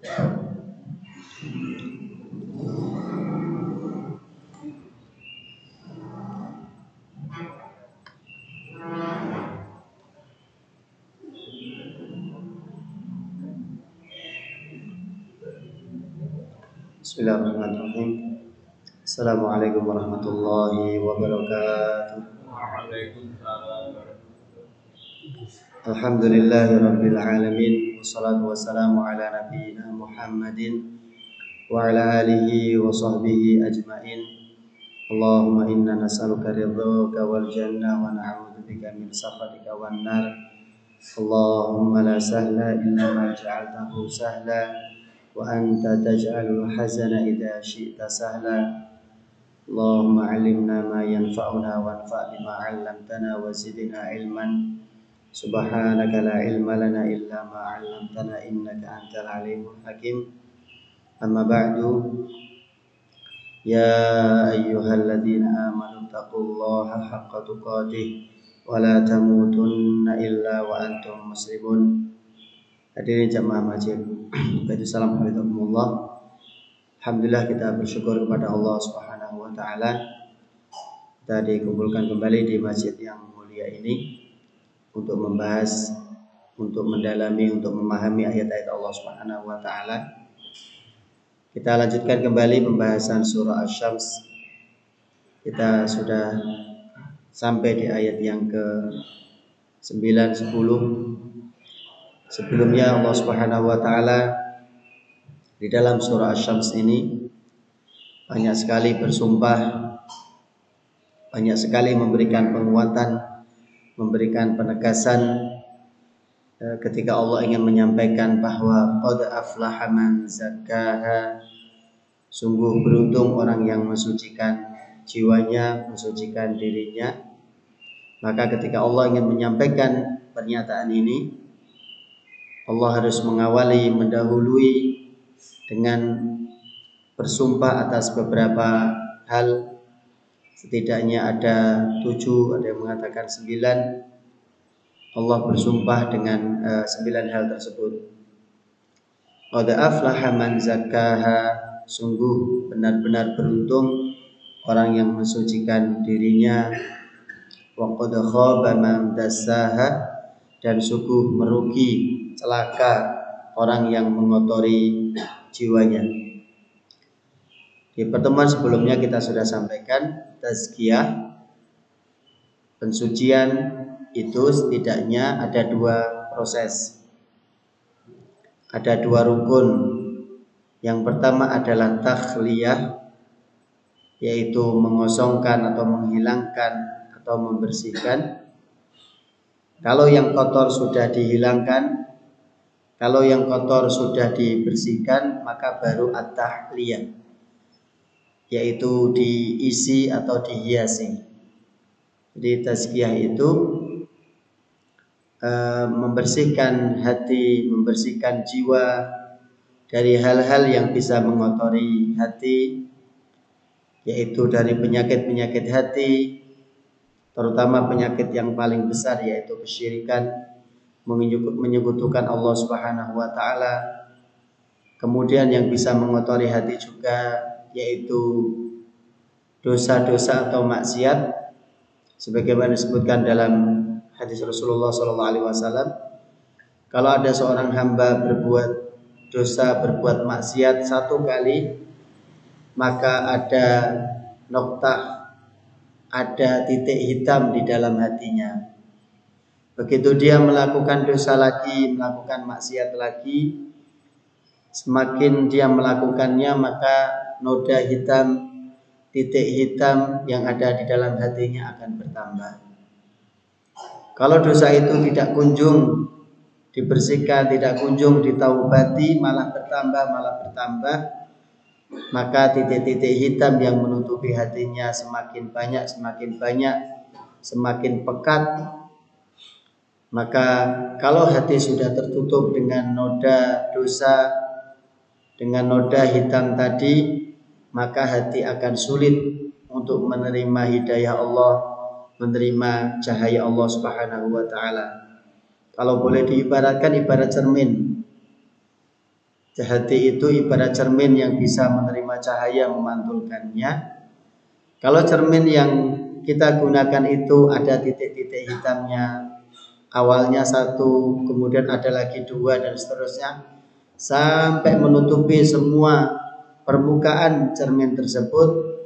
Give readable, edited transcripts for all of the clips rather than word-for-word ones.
Bismillahirrahmanirrahim. Assalamualaikum warahmatullahi wabarakatuh. Alhamdulillahirabbil alamin. Wassalatu wassalamu ala nabiyyina Muhammadin wa ala alihi wa sahbihi ajmain. Allahumma inna nas'aluka ridhaka wal jannah wa na'udzubika min sakhatika wan nar. Allahumma la sahla illa ma ja'altahu sahla wa anta taj'alul hazana idza syi'ta sahla. Allahumma 'allimna ma yanfa'una wanfa' bima 'allamtana wa zidna ilman. Subhanaka la ilma lana illa ma 'allamtana innaka antal alimul hakim. Amma ba'du. Ya ayyuhalladzina amanu taqullaha haqqa tuqatih wa la tamutunna illa wa antum muslimun. Hadirin jamaah masjid, Assalamualaikum. Alhamdulillah, kita bersyukur kepada Allah Subhanahu wa taala. Kita dikumpulkan kembali di masjid yang mulia ini untuk membahas, untuk mendalami, untuk memahami ayat-ayat Allah Subhanahu wa taala. Kita lanjutkan kembali pembahasan surah Asy-Syams. Kita sudah sampai di ayat yang ke-9, 10. Sebelumnya Allah Subhanahu wa taala di dalam surah Asy-Syams ini banyak sekali bersumpah, banyak sekali memberikan penguatan, memberikan penegasan ketika Allah ingin menyampaikan bahwa qad aflaha man zakkaha, sungguh beruntung orang yang mensucikan jiwanya, mensucikan dirinya. Maka ketika Allah ingin menyampaikan pernyataan ini, Allah harus mengawali, mendahului dengan bersumpah atas beberapa hal. Setidaknya ada 7, ada yang mengatakan 9. Allah bersumpah dengan 9 hal tersebut. Qad aflaha man zakkaha, sungguh benar-benar beruntung orang yang mensucikan dirinya. Wa qad khaba man dassaha, dan sungguh merugi, celaka orang yang mengotori jiwanya. Di pertemuan sebelumnya kita sudah sampaikan tazkiyah, pensucian itu setidaknya ada 2 proses, ada 2 rukun. Yang pertama adalah takhliyah, yaitu mengosongkan atau menghilangkan atau membersihkan. Kalau yang kotor sudah dihilangkan, kalau yang kotor sudah dibersihkan, maka baru at-tahliyah, yaitu diisi atau dihiasi. Jadi tazkiyah itu membersihkan hati, membersihkan jiwa dari hal-hal yang bisa mengotori hati, yaitu dari penyakit-penyakit hati, terutama penyakit yang paling besar yaitu kesyirikan, menyekutukan Allah Subhanahu wa taala. Kemudian yang bisa mengotori hati juga yaitu dosa-dosa atau maksiat, sebagaimana disebutkan dalam hadis Rasulullah SAW. Kalau ada seorang hamba berbuat dosa, berbuat maksiat 1 kali, maka ada noktah, ada titik hitam di dalam hatinya. Begitu dia melakukan dosa lagi, melakukan maksiat lagi, semakin dia melakukannya, maka noda hitam, titik hitam yang ada di dalam hatinya akan bertambah. Kalau dosa itu tidak kunjung dibersihkan, tidak kunjung ditaubati, malah bertambah, maka titik-titik hitam yang menutupi hatinya semakin banyak, semakin pekat. Maka kalau hati sudah tertutup dengan noda dosa, dengan noda hitam tadi, maka hati akan sulit untuk menerima hidayah Allah, menerima cahaya Allah Subhanahu wa taala. Kalau boleh diibaratkan ibarat cermin. Hati itu ibarat cermin yang bisa menerima cahaya memantulkannya. Kalau cermin yang kita gunakan itu ada titik-titik hitamnya, awalnya satu, kemudian ada lagi dua dan seterusnya, sampai menutupi semua permukaan cermin tersebut,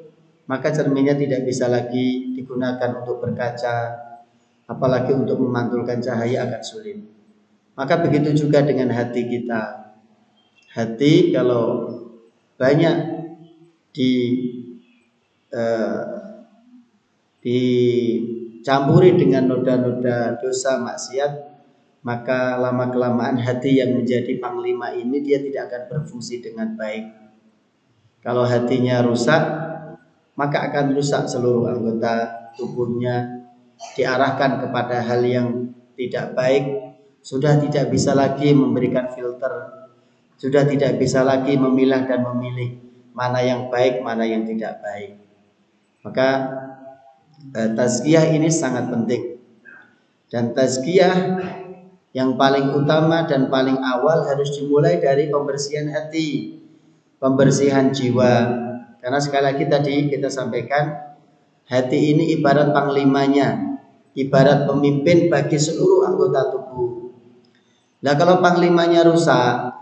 maka cerminnya tidak bisa lagi digunakan untuk berkaca, apalagi untuk memantulkan cahaya akan sulit. Maka begitu juga dengan hati kita. Hati kalau banyak dicampuri dengan noda-noda dosa maksiat, maka lama-kelamaan hati yang menjadi panglima ini dia tidak akan berfungsi dengan baik. Kalau hatinya rusak, maka akan rusak seluruh anggota tubuhnya, diarahkan kepada hal yang tidak baik, sudah tidak bisa lagi memberikan filter, sudah tidak bisa lagi memilah dan memilih mana yang baik, mana yang tidak baik. Maka tazkiyah ini sangat penting. Dan tazkiyah yang paling utama dan paling awal harus dimulai dari pembersihan hati, pembersihan jiwa. Karena sekali lagi tadi kita sampaikan, hati ini ibarat panglimanya, ibarat pemimpin bagi seluruh anggota tubuh. Nah, kalau panglimanya rusak,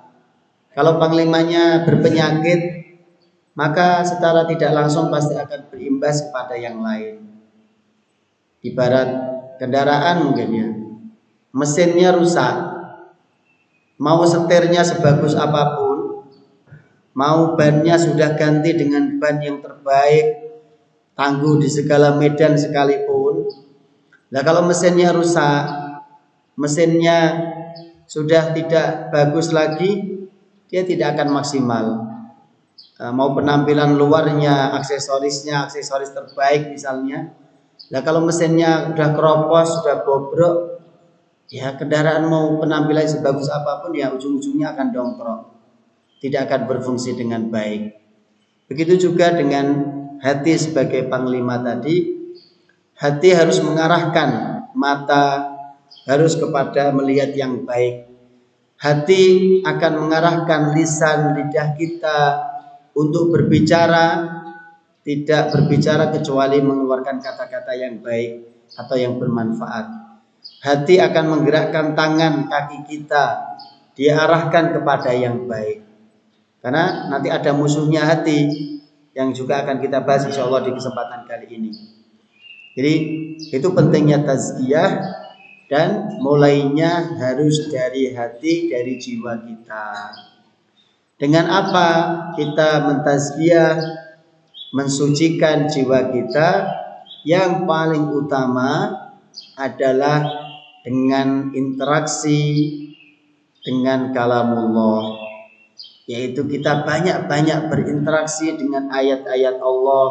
kalau panglimanya berpenyakit, maka secara tidak langsung pasti akan berimbas kepada yang lain. Ibarat kendaraan mungkin ya, mesinnya rusak, mau setirnya sebagus apapun, mau bannya sudah ganti dengan ban yang terbaik, tangguh di segala medan sekalipun, nah kalau mesinnya rusak, mesinnya sudah tidak bagus lagi, dia tidak akan maksimal. Mau penampilan luarnya, aksesoris terbaik misalnya. Nah kalau mesinnya sudah keropos, sudah bobrok, ya kendaraan mau penampilan sebagus apapun ya ujung-ujungnya akan dongkrok, tidak akan berfungsi dengan baik. Begitu juga dengan hati sebagai panglima tadi. Hati harus mengarahkan mata, harus kepada melihat yang baik. Hati akan mengarahkan lisan, lidah kita untuk berbicara, tidak berbicara kecuali mengeluarkan kata-kata yang baik atau yang bermanfaat. Hati akan menggerakkan tangan, kaki kita, diarahkan kepada yang baik. Karena nanti ada musuhnya hati yang juga akan kita bahas insya Allah di kesempatan kali ini. Jadi itu pentingnya tazkiyah. Dan mulainya harus dari hati, dari jiwa kita. Dengan apa kita mentazkiyah, mensucikan jiwa kita? Yang paling utama adalah dengan interaksi dengan kalamullah, yaitu kita banyak-banyak berinteraksi dengan ayat-ayat Allah,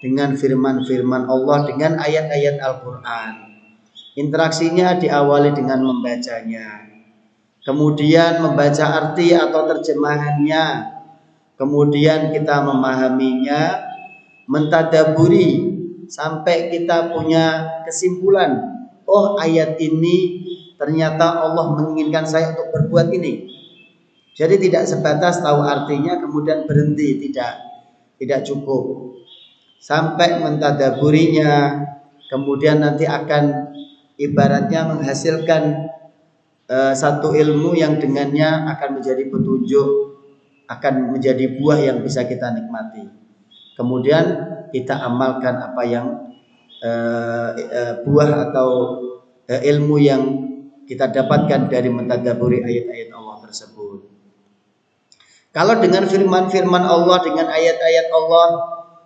dengan firman-firman Allah, dengan ayat-ayat Al-Quran. Interaksinya diawali dengan membacanya, kemudian membaca arti atau terjemahannya, kemudian kita memahaminya, mentadaburi sampai kita punya kesimpulan, oh ayat ini ternyata Allah menginginkan saya untuk berbuat ini. Jadi tidak sebatas tahu artinya kemudian berhenti, tidak cukup. Sampai mentadaburinya, kemudian nanti akan ibaratnya menghasilkan satu ilmu yang dengannya akan menjadi petunjuk, akan menjadi buah yang bisa kita nikmati. Kemudian kita amalkan apa yang buah atau ilmu yang kita dapatkan dari mentadaburi ayat-ayat Allah tersebut. Kalau dengan firman-firman Allah, dengan ayat-ayat Allah,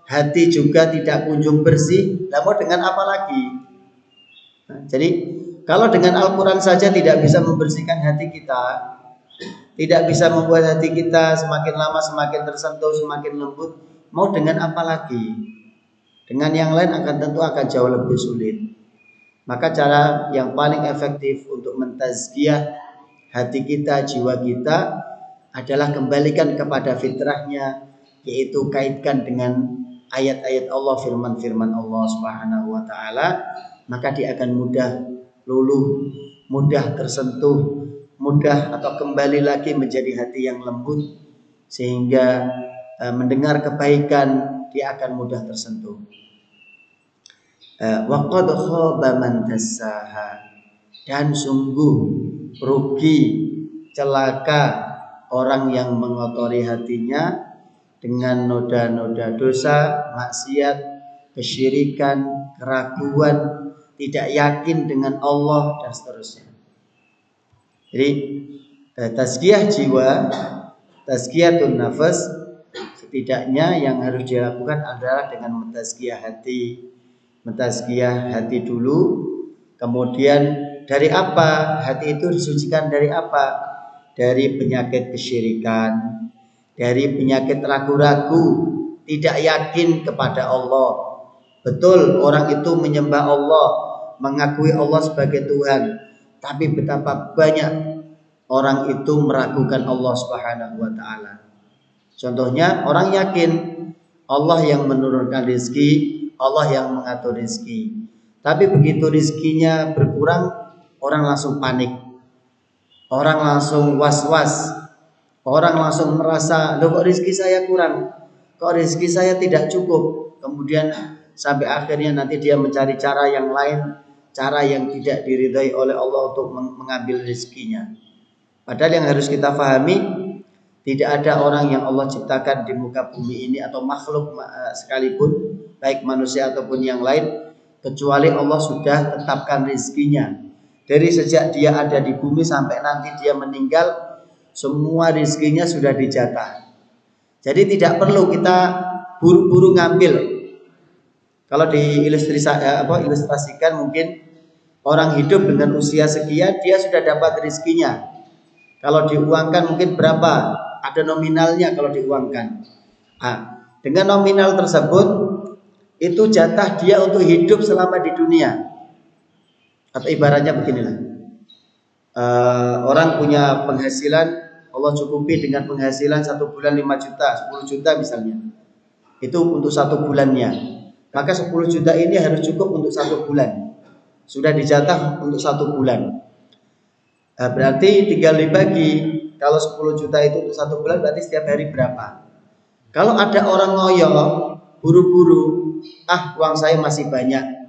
hati juga tidak kunjung bersih, lalu dengan apa lagi? Jadi kalau dengan Al-Quran saja tidak bisa membersihkan hati kita, tidak bisa membuat hati kita semakin lama semakin tersentuh, semakin lembut, mau dengan apa lagi? Dengan yang lain tentu akan jauh lebih sulit. Maka cara yang paling efektif untuk mentazkiyah hati kita, jiwa kita adalah kembalikan kepada fitrahnya, yaitu kaitkan dengan ayat-ayat Allah, firman-firman Allah Subhanahu wa taala, maka dia akan mudah luluh, mudah tersentuh, mudah atau kembali lagi menjadi hati yang lembut, sehingga mendengar kebaikan dia akan mudah tersentuh. Wa qad khaba man dassaha, dan sungguh rugi, celaka orang yang mengotori hatinya dengan noda-noda dosa, maksiat, kesyirikan, keraguan, tidak yakin dengan Allah dan seterusnya. Jadi tazkiyah jiwa, tazkiyatun nafas, setidaknya yang harus dilakukan adalah dengan mentazkiyah hati dulu. Kemudian dari apa? Hati itu disucikan dari apa? Dari penyakit kesyirikan, dari penyakit ragu-ragu, tidak yakin kepada Allah. Betul, orang itu menyembah Allah, mengakui Allah sebagai Tuhan, tapi betapa banyak orang itu meragukan Allah Subhanahu wa taala. Contohnya, orang yakin Allah yang menurunkan rezeki, Allah yang mengatur rezeki. Tapi begitu rezekinya berkurang, orang langsung panik. Orang langsung was-was. Orang langsung merasa, loh kok rezeki saya kurang? Kok rezeki saya tidak cukup? Kemudian sampai akhirnya nanti dia mencari cara yang lain, cara yang tidak diridhai oleh Allah untuk mengambil rezekinya. Padahal yang harus kita pahami, tidak ada orang yang Allah ciptakan di muka bumi ini atau makhluk sekalipun, baik manusia ataupun yang lain, kecuali Allah sudah tetapkan rezekinya. Dari sejak dia ada di bumi sampai nanti dia meninggal, semua rezekinya sudah dijatah. Jadi tidak perlu kita buru-buru ngambil. Kalau ilustrasikan mungkin orang hidup dengan usia sekian, dia sudah dapat rezekinya. Kalau diuangkan mungkin berapa? Ada nominalnya kalau diuangkan. Dengan nominal tersebut, itu jatah dia untuk hidup selama di dunia. Atau ibaratnya beginilah, orang punya penghasilan, Allah cukupi dengan penghasilan 1 bulan 5 juta, 10 juta misalnya. Itu untuk 1 bulannya. Maka 10 juta ini harus cukup untuk 1 bulan. Sudah dijatah untuk 1 bulan. Berarti tinggal dibagi. Kalau 10 juta itu untuk 1 bulan, berarti setiap hari berapa? Kalau ada orang ngoyo, buru-buru, uang saya masih banyak.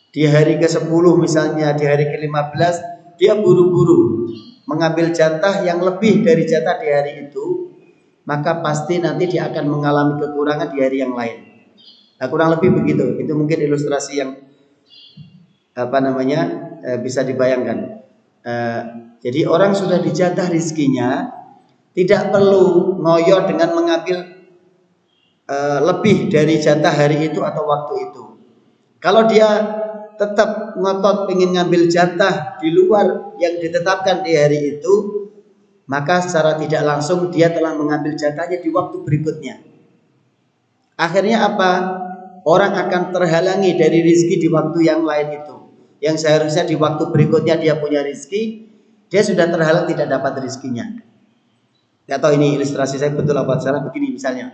Di hari ke-10 misalnya, di hari ke-15, dia buru-buru mengambil jatah yang lebih dari jatah di hari itu, maka pasti nanti dia akan mengalami kekurangan di hari yang lain. Nah, kurang lebih begitu. Itu mungkin ilustrasi yang bisa dibayangkan. Jadi orang sudah dijatah rizkinya, tidak perlu ngoyo dengan mengambil lebih dari jatah hari itu atau waktu itu. Kalau dia tetap ngotot ingin ngambil jatah di luar yang ditetapkan di hari itu, maka secara tidak langsung dia telah mengambil jatahnya di waktu berikutnya. Akhirnya apa? Orang akan terhalangi dari rizki di waktu yang lain itu. Yang seharusnya di waktu berikutnya dia punya rizki, dia sudah terhalang tidak dapat rizkinya. Tidak tahu ini ilustrasi saya betul apa salah. Begini misalnya,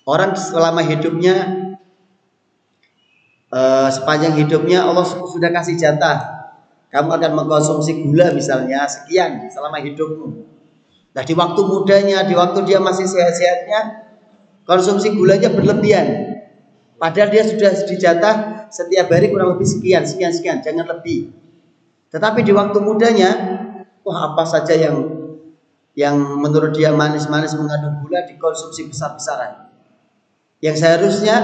orang selama hidupnya, sepanjang hidupnya Allah sudah kasih jatah, kamu akan mengkonsumsi gula misalnya sekian selama hidupmu. Nah, di waktu mudanya, di waktu dia masih sehat-sehatnya, konsumsi gulanya berlebihan. Padahal dia sudah dijatah setiap hari kurang lebih sekian, jangan lebih. Tetapi di waktu mudanya, apa saja yang menurut dia manis-manis mengandung gula dikonsumsi besar-besaran. Yang seharusnya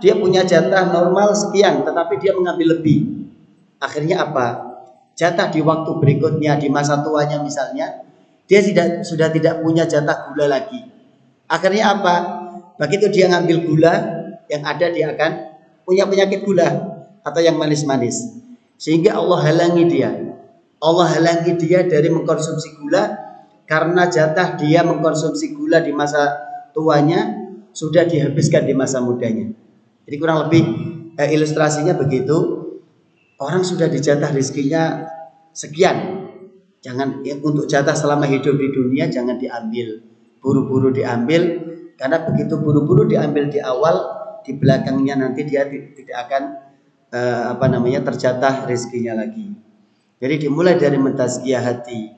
dia punya jatah normal sekian, tetapi dia mengambil lebih. Akhirnya apa? Jatah di waktu berikutnya, di masa tuanya misalnya, dia sudah tidak punya jatah gula lagi. Akhirnya apa? Begitu dia ngambil gula, yang ada dia akan punya penyakit gula atau yang manis-manis. Sehingga Allah halangi dia. Allah halangi dia dari mengkonsumsi gula, karena jatah dia mengkonsumsi gula di masa tuanya sudah dihabiskan di masa mudanya. Jadi kurang lebih ilustrasinya begitu. Orang sudah dijatah rezekinya sekian, jangan untuk jatah selama hidup di dunia jangan diambil, buru-buru diambil, karena begitu buru-buru diambil di awal, di belakangnya nanti dia tidak akan terjatah rezekinya lagi. Jadi dimulai dari mentazkiyah hati,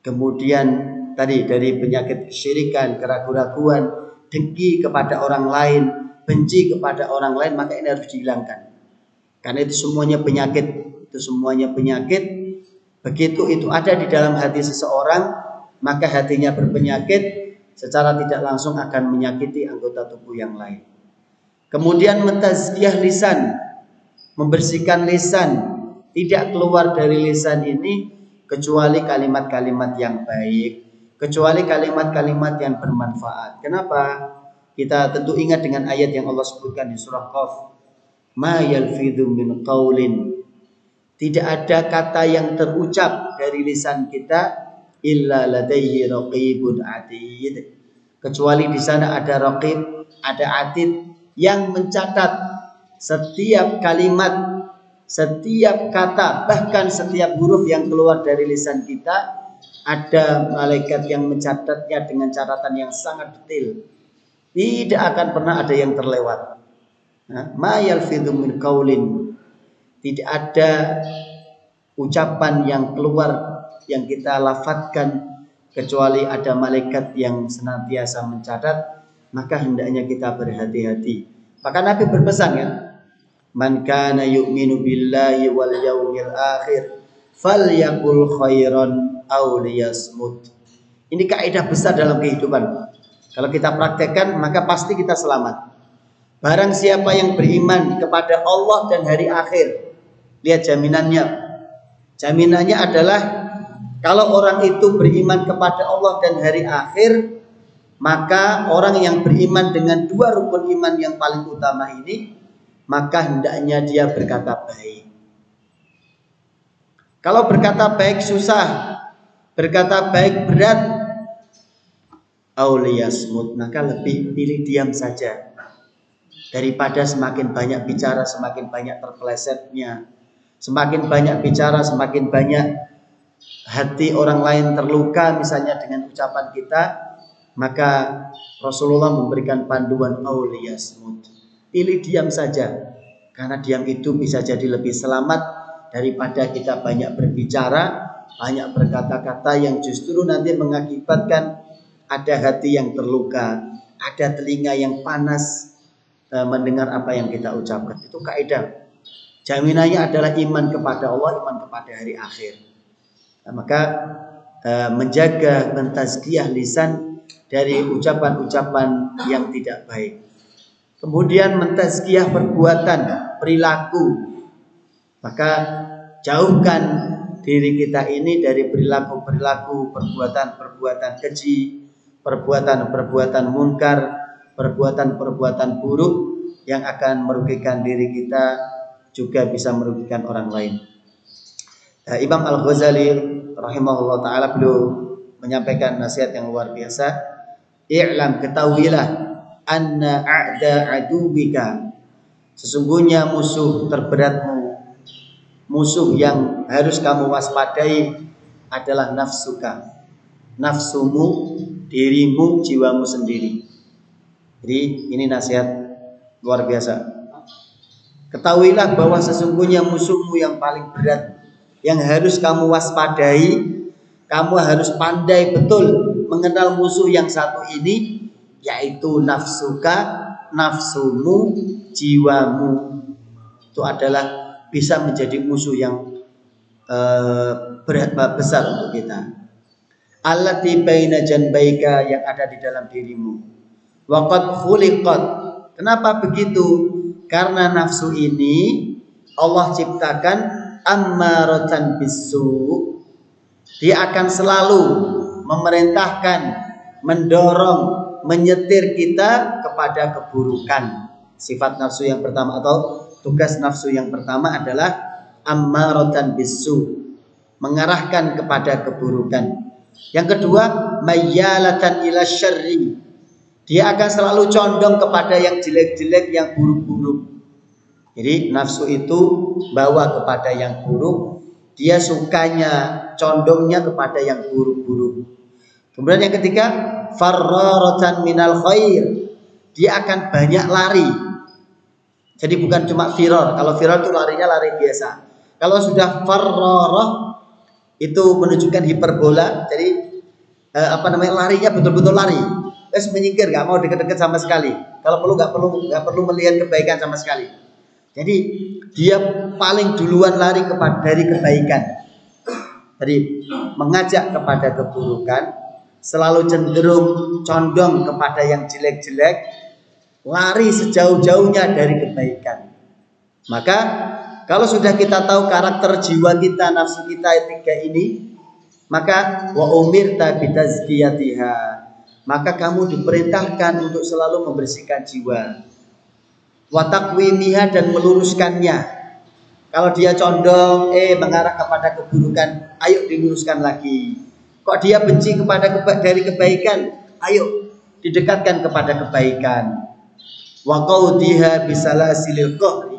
kemudian tadi dari penyakit kesyirikan, keraguan-raguan, dengki kepada orang lain, benci kepada orang lain, maka ini harus dihilangkan. Karena itu semuanya penyakit, Begitu itu ada di dalam hati seseorang, maka hatinya berpenyakit, secara tidak langsung akan menyakiti anggota tubuh yang lain. Kemudian mentazkiyah lisan, membersihkan lisan, tidak keluar dari lisan ini kecuali kalimat-kalimat yang baik, kecuali kalimat-kalimat yang bermanfaat. Kenapa? Kita tentu ingat dengan ayat yang Allah sebutkan di surah Qaf. Ma yalfidhu min qaulin. Tidak ada kata yang terucap dari lisan kita illa ladaihi raqibun atid. Kecuali di sana ada raqib, ada atid yang mencatat setiap kalimat, setiap kata, bahkan setiap huruf yang keluar dari lisan kita. Ada malaikat yang mencatatnya dengan catatan yang sangat detail. Tidak akan pernah ada yang terlewat. Ma yalfidhu min qaulin. Tidak ada ucapan yang keluar yang kita lafadzkan kecuali ada malaikat yang senantiasa mencatat, maka hendaknya kita berhati-hati. Maka Nabi berpesan ya, man kana yu'minu billahi wal yaumil akhir falyaqul khairan aw liyasmut. Ini kaidah besar dalam kehidupan. Kalau kita praktekkan maka pasti kita selamat. Barang siapa yang beriman kepada Allah dan hari akhir, lihat jaminannya. Jaminannya adalah kalau orang itu beriman kepada Allah dan hari akhir, maka orang yang beriman dengan dua rukun iman yang paling utama ini, maka hendaknya dia berkata baik. Kalau berkata baik susah, berkata baik berat, auliyasmut, maka lebih pilih diam saja. Daripada semakin banyak bicara, semakin banyak terpelesetnya. Semakin banyak bicara, semakin banyak hati orang lain terluka misalnya dengan ucapan kita. Maka Rasulullah memberikan panduan auliyasmut. Pilih diam saja. Karena diam itu bisa jadi lebih selamat daripada kita banyak berbicara, banyak berkata-kata yang justru nanti mengakibatkan ada hati yang terluka, ada telinga yang panas mendengar apa yang kita ucapkan. Itu kaidah. Jaminannya adalah iman kepada Allah, iman kepada hari akhir. Maka menjaga, mentazkiyah lisan dari ucapan-ucapan yang tidak baik. Kemudian mentazkiyah perbuatan, perilaku. Maka jauhkan diri kita ini dari perilaku-perilaku, perbuatan-perbuatan keji, perbuatan-perbuatan munkar, perbuatan-perbuatan buruk yang akan merugikan diri kita, juga bisa merugikan orang lain. Imam Al-Ghazali rahimahullah ta'ala beliau menyampaikan nasihat yang luar biasa. I'lam, ketahuilah, anna a'da aduwika, sesungguhnya musuh terberatmu, musuh yang harus kamu waspadai adalah nafsuka, nafsumu, dirimu, jiwamu sendiri. Jadi ini nasihat luar biasa. Ketahuilah bahwa sesungguhnya musuhmu yang paling berat, yang harus kamu waspadai, kamu harus pandai betul mengenal musuh yang satu ini, yaitu nafsuka, nafsumu, jiwamu. Itu adalah bisa menjadi musuh yang berat besar untuk kita. Allati baina janbaika, yang ada di dalam dirimu. Waqad khuliqat. Kenapa begitu? Karena nafsu ini Allah ciptakan ammaratan bisu. Dia akan selalu memerintahkan, mendorong, menyetir kita kepada keburukan. Sifat nafsu yang pertama atau tugas nafsu yang pertama adalah ammaratan bisu, mengarahkan kepada keburukan. Yang kedua, mayyalatan ila syarri. Dia akan selalu condong kepada yang jelek-jelek, yang buruk-buruk. Jadi nafsu itu bawa kepada yang buruk, dia sukanya, condongnya kepada yang buruk-buruk. Kemudian yang ketiga, farraratan minal khair. Dia akan banyak lari. Jadi bukan cuma firar. Kalau firar itu larinya lari biasa. Kalau sudah farrarah, itu menunjukkan hiperbola. Jadi larinya betul-betul lari. Terus menyingkir, nggak mau deket-deket sama sekali. Kalau perlu nggak perlu melihat kebaikan sama sekali. Jadi dia paling duluan lari dari kebaikan. Jadi mengajak kepada keburukan, selalu cenderung condong kepada yang jelek-jelek, lari sejauh-jauhnya dari kebaikan. Maka kalau sudah kita tahu karakter jiwa kita, nafsu kita tiga ini, maka wa umirta bitazkiyatiha, maka kamu diperintahkan untuk selalu membersihkan jiwa, wa taqwimiha, dan meluruskannya. Kalau dia condong mengarah kepada keburukan, ayo diluruskan lagi. Kok dia benci dari kebaikan, ayo didekatkan kepada kebaikan. Wa qaudiha bisalasilil qahri,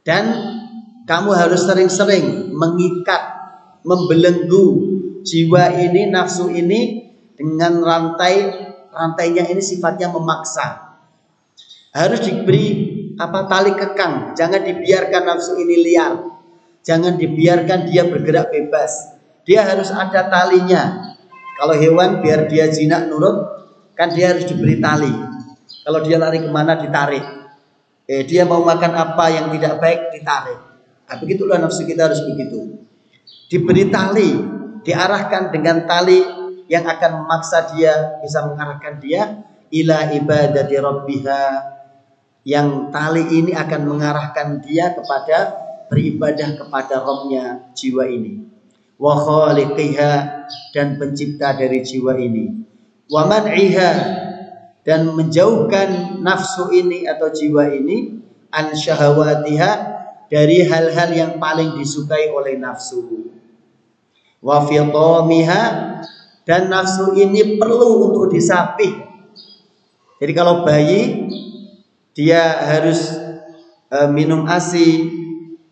dan kamu harus sering-sering mengikat, membelenggu jiwa ini, nafsu ini dengan rantainya ini sifatnya memaksa. Harus diberi tali kekang, jangan dibiarkan nafsu ini liar, jangan dibiarkan dia bergerak bebas. Dia harus ada talinya. Kalau hewan biar dia jinak nurut, kan dia harus diberi tali. Kalau dia lari kemana ditarik. Dia mau makan apa yang tidak baik ditarik. Nah, begitulah nafsu kita harus begitu. Diberi tali, diarahkan dengan tali yang akan memaksa dia, bisa mengarahkan dia ila ibadati rabbiha, yang tali ini akan mengarahkan dia kepada beribadah kepada Rabb-nya jiwa ini, wa khaliqiha, dan pencipta dari jiwa ini, wa man'iha, dan menjauhkan nafsu ini atau jiwa ini an syahawatiha, dari hal-hal yang paling disukai oleh nafsu, wa fitamiha, dan nafsu ini perlu untuk disapih. Jadi kalau bayi dia harus minum ASI,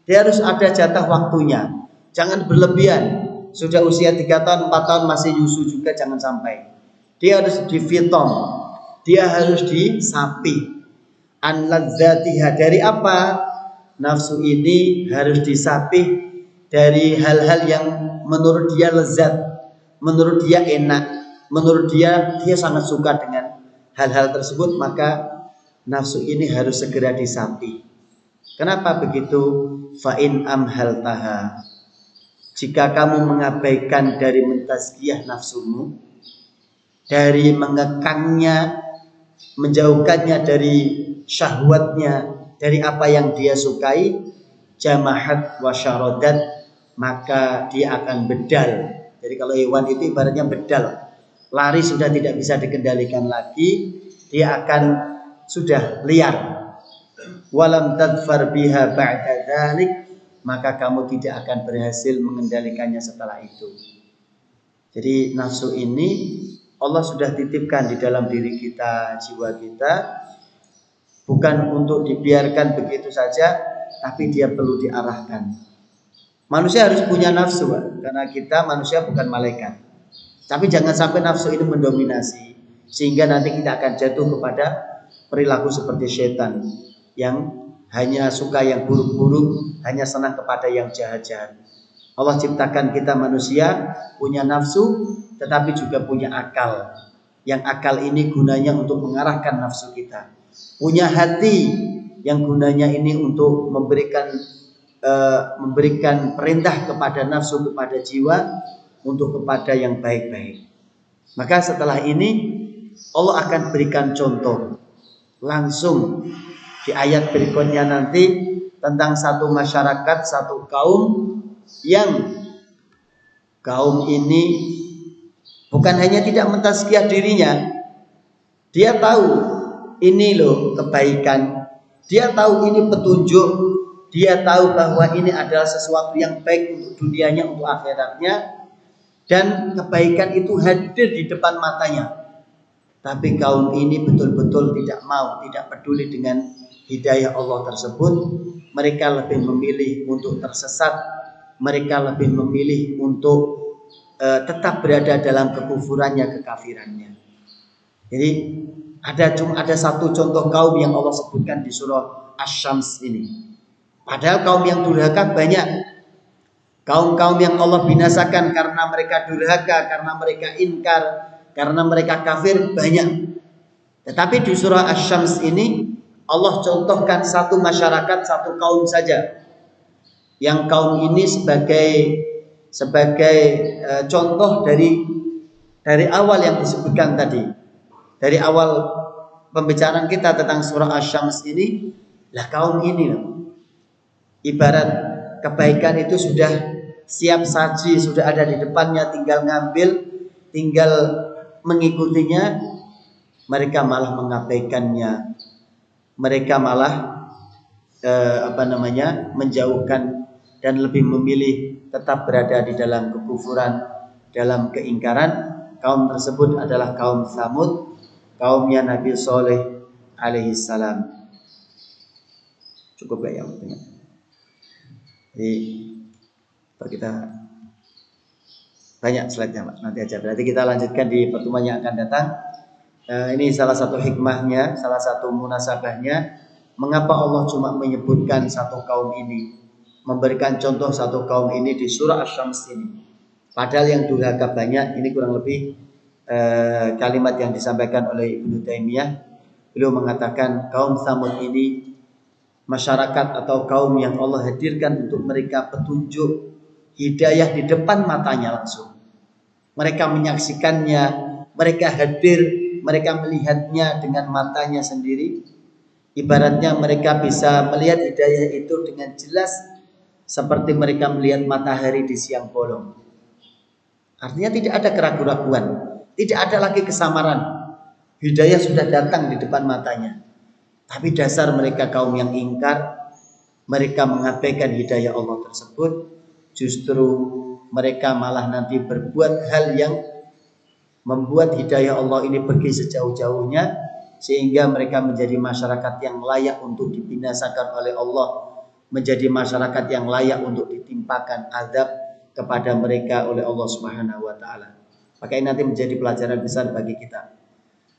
dia harus ada jatah waktunya, jangan berlebihan. Sudah usia 3 tahun, 4 tahun masih nyusu juga, jangan sampai. Dia harus difitom, dia harus disapi. An ladzatiha, dari apa? Nafsu ini harus disapi dari hal-hal yang menurut dia lezat, menurut dia enak, menurut dia sangat suka dengan hal-hal tersebut. Maka nafsu ini harus segera disapi. Kenapa begitu? Fa'in amhaltaha, jika kamu mengabaikan dari mentazkiyah nafsumu, dari mengekangnya, menjauhkannya dari syahwatnya, dari apa yang dia sukai, jamahat wa syaradat, maka dia akan bedal. Jadi kalau hewan itu ibaratnya bedal, lari sudah tidak bisa dikendalikan lagi, dia akan sudah liar. Walam tadfar biha ba'da dzalik, maka kamu tidak akan berhasil mengendalikannya setelah itu. Jadi nafsu ini Allah sudah titipkan di dalam diri kita, jiwa kita, bukan untuk dibiarkan begitu saja, tapi dia perlu diarahkan. Manusia harus punya nafsu, karena kita manusia bukan malaikat. Tapi jangan sampai nafsu ini mendominasi, sehingga nanti kita akan jatuh kepada perilaku seperti setan yang hanya suka yang buruk-buruk, hanya senang kepada yang jahat-jahat. Allah ciptakan kita manusia punya nafsu, tetapi juga punya akal. Yang akal ini gunanya untuk mengarahkan nafsu kita. Punya hati yang gunanya ini untuk memberikan perintah kepada nafsu, kepada jiwa, untuk kepada yang baik-baik. Maka setelah ini Allah akan berikan contoh langsung di ayat berikutnya nanti tentang satu masyarakat, satu kaum yang kaum ini bukan hanya tidak mentazkiyah dirinya, dia tahu ini loh kebaikan, dia tahu ini petunjuk, dia tahu bahwa ini adalah sesuatu yang baik untuk dunianya, untuk akhiratnya, dan kebaikan itu hadir di depan matanya. Tapi kaum ini betul-betul tidak mau, tidak peduli dengan hidayah Allah tersebut. Mereka lebih memilih untuk tersesat, mereka lebih memilih untuk tetap berada dalam kekufurannya, kekafirannya. Jadi ada satu contoh kaum yang Allah sebutkan di surah Asy-Syams ini. Padahal kaum yang durhaka banyak. Kaum-kaum yang Allah binasakan karena mereka durhaka, karena mereka ingkar, karena mereka kafir banyak. Tetapi di surah Asy-Syams ini Allah contohkan satu masyarakat, satu kaum saja. Yang kaum ini sebagai contoh dari awal yang disebutkan tadi. Dari awal pembicaraan kita tentang surah Asy-Syams ini, lah kaum ini loh. Ibarat kebaikan itu sudah siap saji, sudah ada di depannya, tinggal ngambil, tinggal mengikutinya, mereka malah mengabaikannya. Mereka malah menjauhkan dan lebih memilih tetap berada di dalam kekufuran, dalam keingkaran. Kaum tersebut adalah kaum Tsamud, kaumnya Nabi Saleh alaihi salam. Cukup gak ya waktunya? Jadi kita banyak slide-nya Pak, nanti aja. Berarti kita lanjutkan di pertemuan yang akan datang. Ini salah satu hikmahnya, salah satu munasabahnya, mengapa Allah cuma menyebutkan satu kaum ini, memberikan contoh satu kaum ini di surah Asy-Syams ini. Padahal yang durhaka banyak. Ini kurang lebih kalimat yang disampaikan oleh Ibnu Taimiyah. Beliau mengatakan kaum Tsamud ini masyarakat atau kaum yang Allah hadirkan untuk mereka petunjuk hidayah di depan matanya langsung. Mereka menyaksikannya, mereka hadir, mereka melihatnya dengan matanya sendiri. Ibaratnya mereka bisa melihat hidayah itu dengan jelas seperti mereka melihat matahari di siang bolong. Artinya tidak ada keraguan-raguan, tidak ada lagi kesamaran. Hidayah sudah datang di depan matanya. Tapi dasar mereka kaum yang ingkar, mereka mengabaikan hidayah Allah tersebut. Justru mereka malah nanti berbuat hal yang membuat hidayah Allah ini pergi sejauh-jauhnya, sehingga mereka menjadi masyarakat yang layak untuk dibinasakan oleh Allah, menjadi masyarakat yang layak untuk ditimpakan azab kepada mereka oleh Allah Subhanahu wa taala. Maka ini nanti menjadi pelajaran besar bagi kita.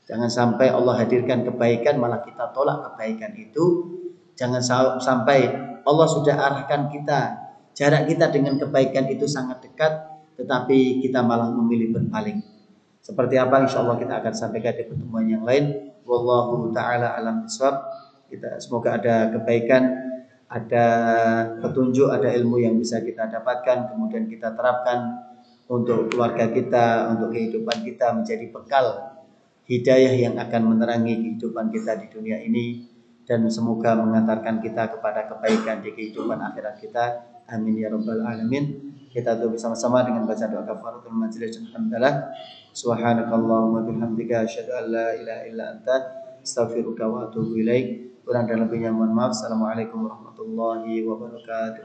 Jangan sampai Allah hadirkan kebaikan malah kita tolak kebaikan itu. Jangan sampai Allah sudah arahkan kita, jarak kita dengan kebaikan itu sangat dekat, tetapi kita malah memilih berpaling. Seperti apa insya Allah kita akan sampaikan di pertemuan yang lain. Wallahu ta'ala alam bishawab. Kita semoga ada kebaikan, ada petunjuk, ada ilmu yang bisa kita dapatkan, kemudian kita terapkan untuk keluarga kita, untuk kehidupan kita, menjadi bekal hidayah yang akan menerangi kehidupan kita di dunia ini, dan semoga mengantarkan kita kepada kebaikan di kehidupan akhirat kita. Amin ya rabbal alamin. Kita tutup bersama-sama dengan baca doa kafaratul majelis. Alhamdulillah. Subhanakallahumma bihamdika asyhadu an la ilaha illa anta astaghfiruka wa atubu ilaik. Kurang dan lebihnya mohon maaf. Assalamualaikum warahmatullahi wabarakatuh.